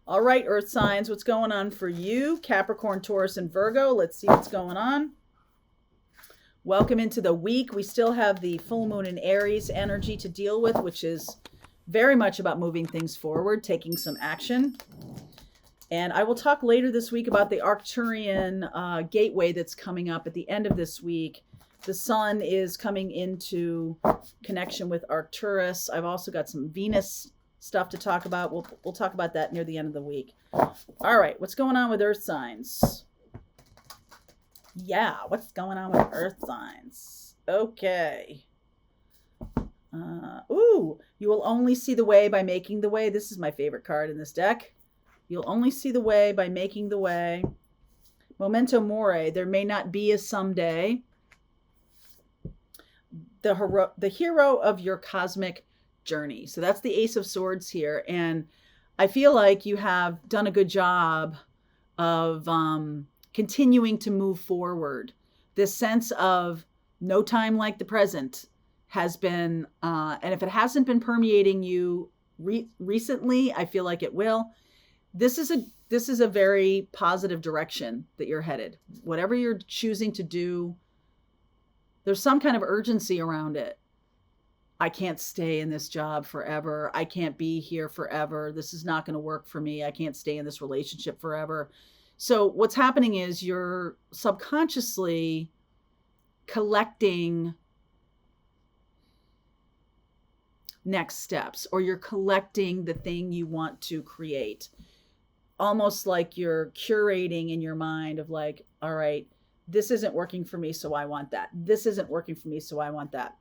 All right, Earth signs, what's going on for you? Capricorn, Taurus, and Virgo. Let's see what's going on. Welcome into the week. We still have the full moon in Aries energy to deal with, which is very much about moving things forward, taking some action. And I will talk later this week about the Arcturian gateway that's coming up at the end of this week. The sun is coming into connection with Arcturus. I've also got some Venus stuff to talk about. We'll talk about that near the end of the week. All right, what's going on with Earth signs? Yeah, what's going on with Earth signs? Okay. You will only see the way by making the way. This is my favorite card in this deck. You'll only see the way by making the way. Memento mori, there may not be a someday. The hero of your cosmic journey. So that's the Ace of Swords here. And I feel like you have done a good job of continuing to move forward. This sense of no time like the present has been, and if it hasn't been permeating you recently, I feel like it will. This is a very positive direction that you're headed. Whatever you're choosing to do, there's some kind of urgency around it. I can't stay in this job forever. I can't be here forever. This is not going to work for me. I can't stay in this relationship forever. So what's happening is you're subconsciously collecting next steps, or you're collecting the thing you want to create. Almost like you're curating in your mind of like, all right, this isn't working for me, so I want that. This isn't working for me, so I want that.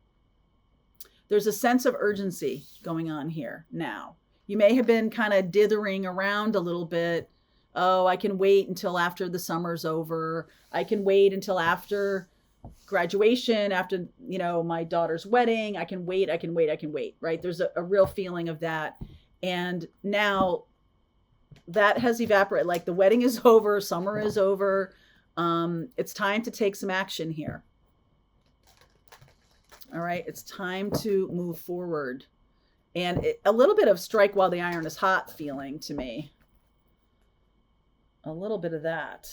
There's a sense of urgency going on here now. You may have been kind of dithering around a little bit. Oh, I can wait until after the summer's over. I can wait until after graduation, after, my daughter's wedding. I can wait, right? There's a real feeling of that. And now that has evaporated. Like the wedding is over, summer is over. It's time to take some action here. All right, it's time to move forward. And a little bit of strike while the iron is hot feeling to me. A little bit of that,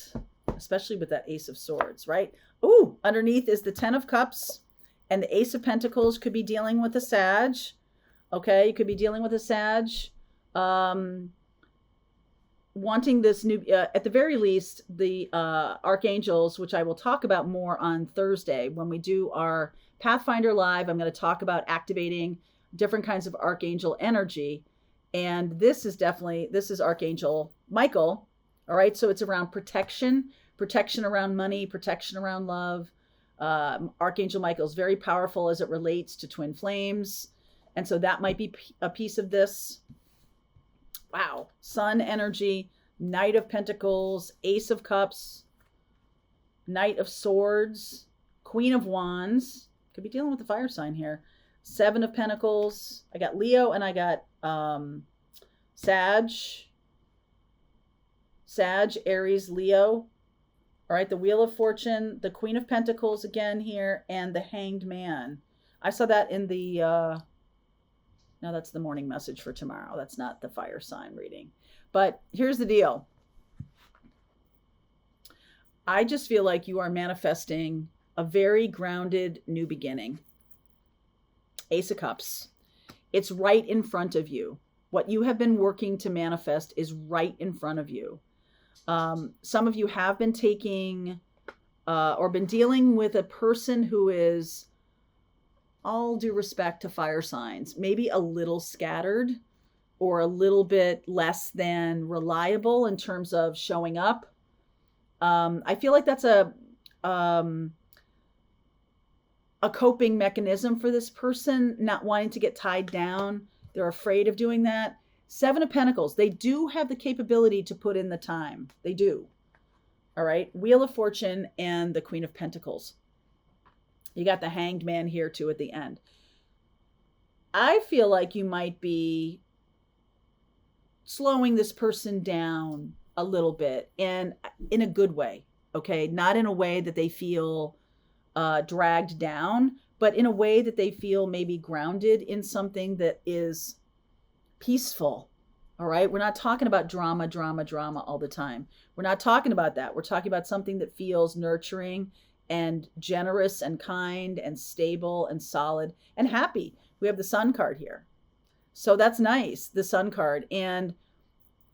especially with that Ace of Swords, right? Ooh, underneath is the Ten of Cups, and the Ace of Pentacles could be dealing with a Sag. Okay, you could be dealing with a Sag. Wanting this new, at the very least, the archangels, which I will talk about more on Thursday when we do our Pathfinder Live. I'm going to talk about activating different kinds of archangel energy. And this is Archangel Michael. All right. So it's around protection around money, protection around love. Archangel Michael is very powerful as it relates to twin flames. And so that might be a piece of this. Wow. Sun energy, Knight of Pentacles, Ace of Cups, Knight of Swords, Queen of Wands. Could be dealing with the fire sign here. Seven of Pentacles. I got Leo and I got Sag, Aries, Leo. All right, the Wheel of Fortune, the Queen of Pentacles again here, and the Hanged Man. I saw that in the... no, that's the morning message for tomorrow. That's not the fire sign reading. But here's the deal. I just feel like you are manifesting a very grounded new beginning. Ace of Cups. It's right in front of you. What you have been working to manifest is right in front of you. Some of you have been taking or been dealing with a person who is, all due respect to fire signs, maybe a little scattered or a little bit less than reliable in terms of showing up. I feel like that's a coping mechanism for this person, not wanting to get tied down. They're afraid of doing that. Seven of Pentacles, they do have the capability to put in the time. They do. All right. Wheel of Fortune and the Queen of Pentacles. You got the Hanged Man here too at the end. I feel like you might be slowing this person down a little bit, and in a good way. Okay. Not in a way that they feel dragged down, but in a way that they feel maybe grounded in something that is peaceful All right. We're not talking about drama, drama, drama all the time. We're not talking about that. We're talking about something that feels nurturing and generous and kind and stable and solid and happy. We have the Sun card here. So that's nice, the Sun card. And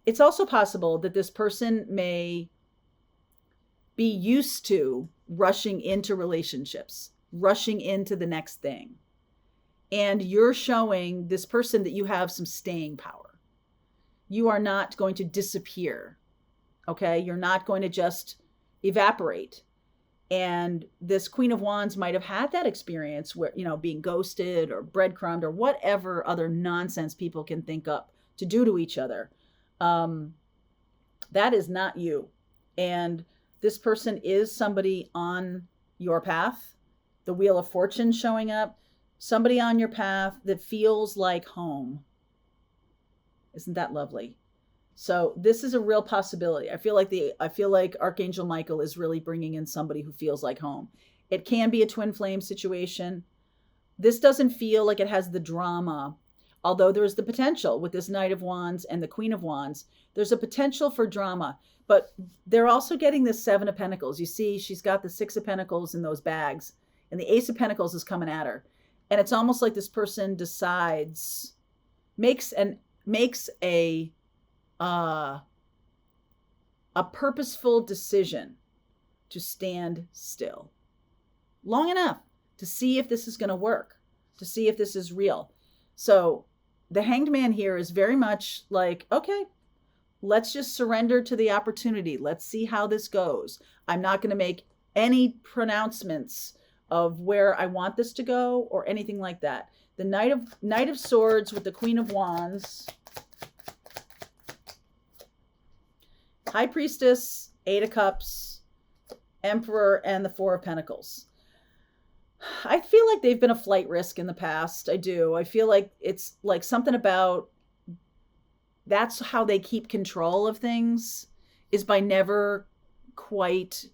it's also possible that this person may be used to rushing into relationships, rushing into the next thing. And you're showing this person that you have some staying power. You are not going to disappear. Okay. You're not going to just evaporate. And this Queen of Wands might have had that experience where, being ghosted or breadcrumbed or whatever other nonsense people can think up to do to each other. That is not you. And this person is somebody on your path, the Wheel of Fortune showing up, somebody on your path that feels like home. Isn't that lovely? So this is a real possibility. I feel like Archangel Michael is really bringing in somebody who feels like home. It can be a twin flame situation. This doesn't feel like it has the drama, although there's the potential with this Knight of Wands and the Queen of Wands. There's a potential for drama, but they're also getting this Seven of Pentacles. You see, she's got the Six of Pentacles in those bags, and the Ace of Pentacles is coming at her. And it's almost like this person decides, makes a purposeful decision to stand still long enough to see if this is going to work, to see if this is real. So the Hanged Man here is very much like, okay, let's just surrender to the opportunity. Let's see how this goes. I'm not going to make any pronouncements of where I want this to go or anything like that. The Knight of Swords with the Queen of Wands, High Priestess, Eight of Cups, Emperor, and the Four of Pentacles. I feel like they've been a flight risk in the past. I do. I feel like it's like something about that's how they keep control of things, is by never quite,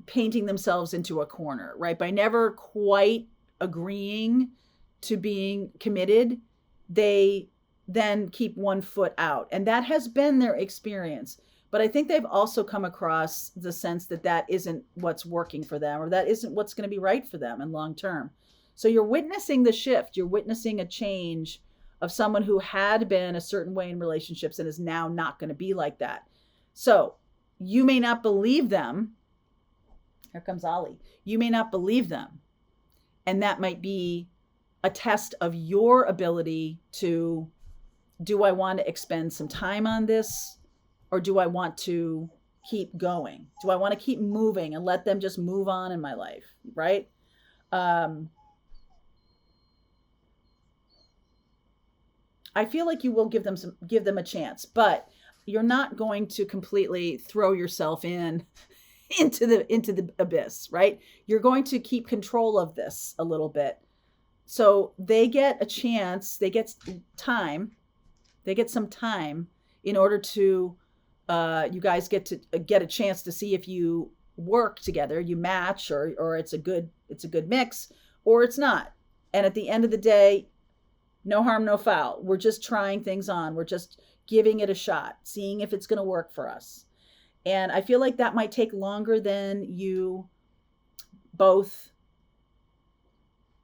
painting themselves into a corner, right? By never quite agreeing to being committed, they then keep one foot out. And that has been their experience. But I think they've also come across the sense that that isn't what's working for them, or that isn't what's going to be right for them in long term. So you're witnessing the shift. You're witnessing a change of someone who had been a certain way in relationships and is now not going to be like that. So you may not believe them. Here comes Ollie. You may not believe them. And that might be a test of your ability to, do I want to expend some time on this? Or do I want to keep going? Do I want to keep moving and let them just move on in my life? Right? I feel like you will give them a chance, but you're not going to completely throw yourself into the abyss, right? You're going to keep control of this a little bit. So they get a chance, they get time, they get some time in order to, you guys get a chance to see if you work together, you match, or it's a good mix, or it's not. And at the end of the day, no harm, no foul. We're just trying things on. We're just giving it a shot, seeing if it's going to work for us. And I feel like that might take longer than you both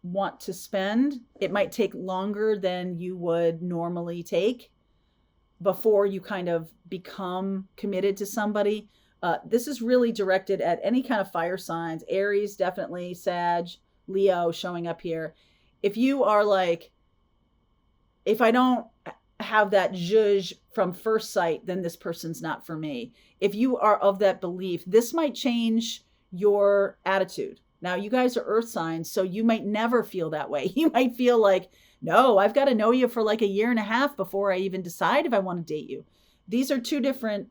want to spend. It might take longer than you would normally take before you kind of become committed to somebody. This is really directed at any kind of fire signs. Aries, definitely. Sag, Leo showing up here. If you are like, if I don't have that zhuzh from first sight, then this person's not for me. If you are of that belief, this might change your attitude. Now, you guys are earth signs, so you might never feel that way. You might feel like, no, I've got to know you for like a year and a half before I even decide if I want to date you. These are two different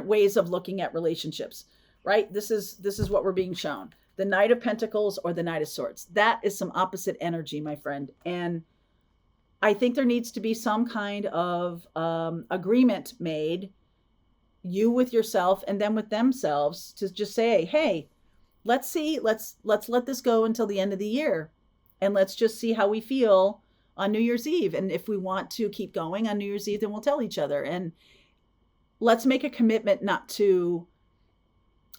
ways of looking at relationships, right? This is what we're being shown. The Knight of Pentacles or the Knight of Swords. That is some opposite energy, my friend. And I think there needs to be some kind of agreement made, you with yourself and them with themselves, to just say, hey, let's let this go until the end of the year. and let's just see how we feel on New Year's Eve. And if we want to keep going on New Year's Eve, then we'll tell each other. And let's make a commitment not to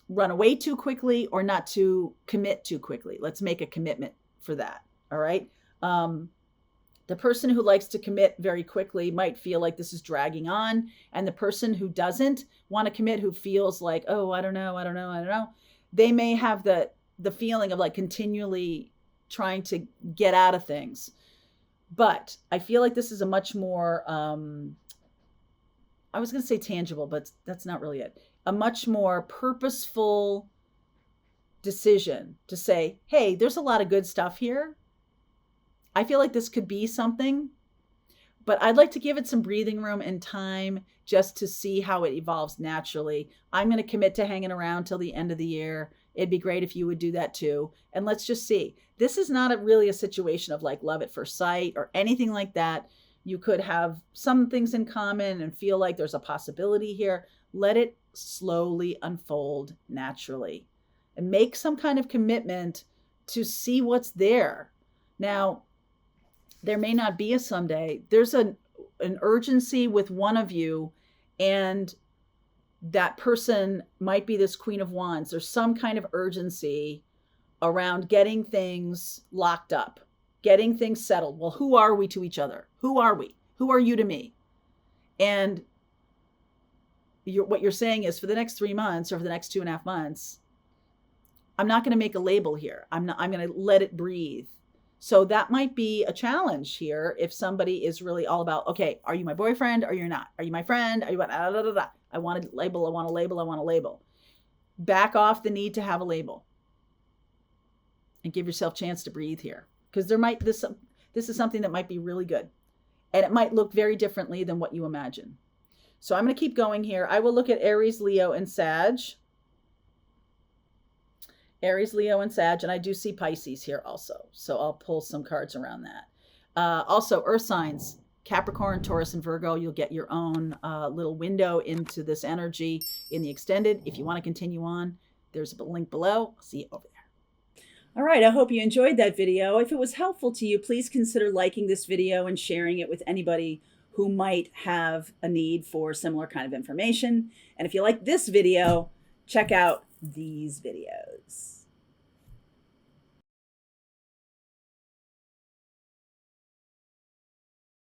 run away too quickly or not to commit too quickly. Let's make a commitment for that. All right. The person who likes to commit very quickly might feel like this is dragging on. And the person who doesn't want to commit, who feels like, oh, I don't know, they may have the feeling of like continually trying to get out of things. But I feel like this is a much more, I was going to say tangible, but that's not really it. A much more purposeful decision to say, hey, there's a lot of good stuff here. I feel like this could be something, but I'd like to give it some breathing room and time just to see how it evolves naturally. I'm going to commit to hanging around till the end of the year. It'd be great if you would do that too. And let's just see. This is not really a situation of like love at first sight or anything like that. You could have some things in common and feel like there's a possibility here. Let it slowly unfold naturally and make some kind of commitment to see what's there. Now, there may not be a someday. There's an urgency with one of you, and that person might be this Queen of Wands. There's some kind of urgency around getting things locked up, getting things settled. Well, who are we to each other? Who are we? Who are you to me? And what you're saying is, for the next 3 months or for the next 2.5 months, I'm not going to make a label here. I'm going to let it breathe. So that might be a challenge here if somebody is really all about, okay, are you my boyfriend or you're not? Are you my friend? Are you what? I want a label. I want a label. I want a label. Back off the need to have a label and give yourself a chance to breathe here, because this is something that might be really good, and it might look very differently than what you imagine. So I'm going to keep going here. I will look at Aries, Leo, and Sag. Aries, Leo, and Sag, and I do see Pisces here also. So I'll pull some cards around that. Also, Earth signs, Capricorn, Taurus, and Virgo. You'll get your own little window into this energy in the extended. If you want to continue on, there's a link below. I'll see you over there. All right, I hope you enjoyed that video. If it was helpful to you, please consider liking this video and sharing it with anybody who might have a need for similar kind of information. And if you like this video, check out these videos.